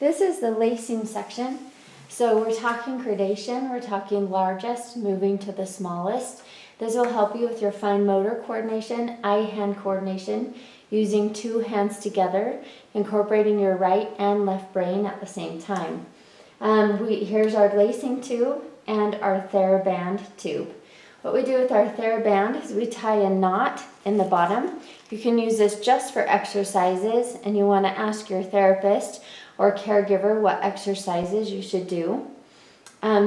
This is the lacing section. So we're talking gradation, we're talking largest, moving to the smallest. This will help you with your fine motor coordination, eye-hand coordination, using two hands together, incorporating your right and left brain at the same time. Here's our lacing tube and our TheraBand tube. What we do with our TheraBand is we tie a knot in the bottom. You can use this just for exercises, and you want to ask your therapist or caregiver what exercises you should do.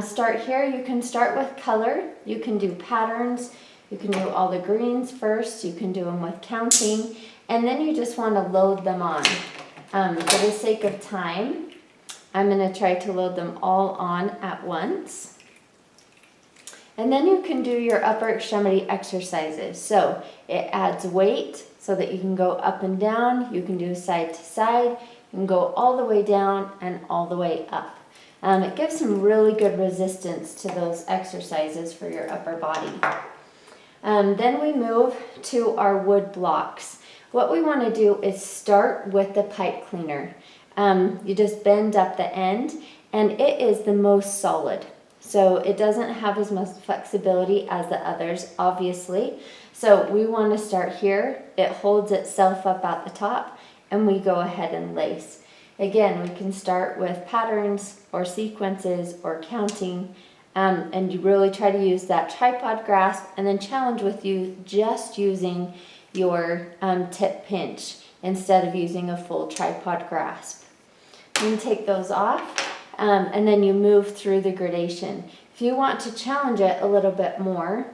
Start here. You can start with color. You can do patterns. You can do all the greens first. You can do them with counting. And then you just want to load them on. For the sake of time, I'm going to try to load them all on at once. And then you can do your upper extremity exercises. So it adds weight so that you can go up and down. You can do side to side. You can go all the way down and all the way up. It gives some really good resistance to those exercises for your upper body. Then we move to our wood blocks. What we want to do is start with the pipe cleaner. You just bend up the end, and it is the most solid. So it doesn't have as much flexibility as the others, obviously. So we want to start here. It holds itself up at the top, and we go ahead and lace. Again, we can start with patterns or sequences or counting, and you really try to use that tripod grasp, and then challenge with you just using your tip pinch instead of using a full tripod grasp. You can take those off, and then you move through the gradation. If you want to challenge it a little bit more,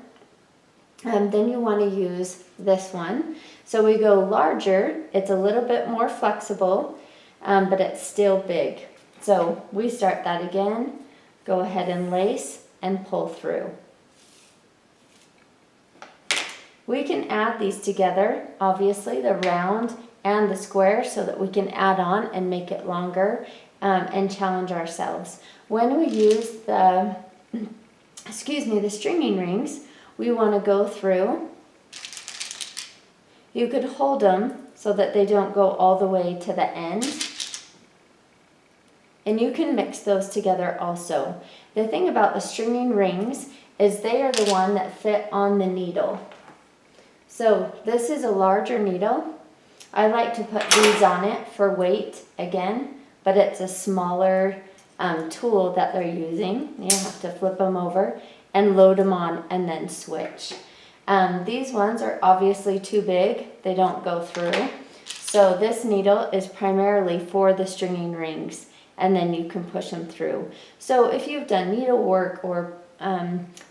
then you want to use this one. So we go larger, it's a little bit more flexible, but it's still big. So we start that again, go ahead and lace and pull through. We can add these together, obviously the round and the square, so that we can add on and make it longer and challenge ourselves. When we use the stringing rings, we want to go through. You could hold them so that they don't go all the way to the end. And you can mix those together also. The thing about the stringing rings is they are the one that fit on the needle. So this is a larger needle. I like to put these on it for weight again, but it's a smaller tool that they're using. You have to flip them over and load them on and then switch. These ones are obviously too big. They don't go through. So this needle is primarily for the stringing rings, and then you can push them through. So if you've done needlework or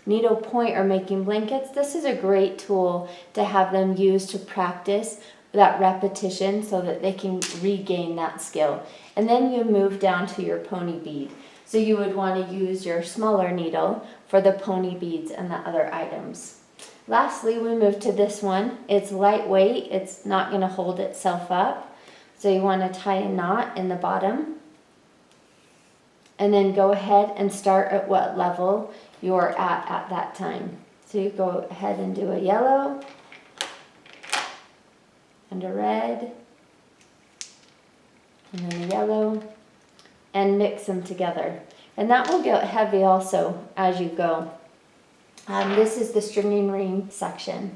needle point or making blankets, this is a great tool to have them use to practice that repetition so that they can regain that skill. And then you move down to your pony bead. So you would want to use your smaller needle for the pony beads and the other items. Lastly, we move to this one. It's lightweight. It's not going to hold itself up. So you want to tie a knot in the bottom. And then go ahead and start at what level you're at that time. So you go ahead and do a yellow and a red and then a yellow, and mix them together. And that will get heavy also as you go. This is the stringing ring section.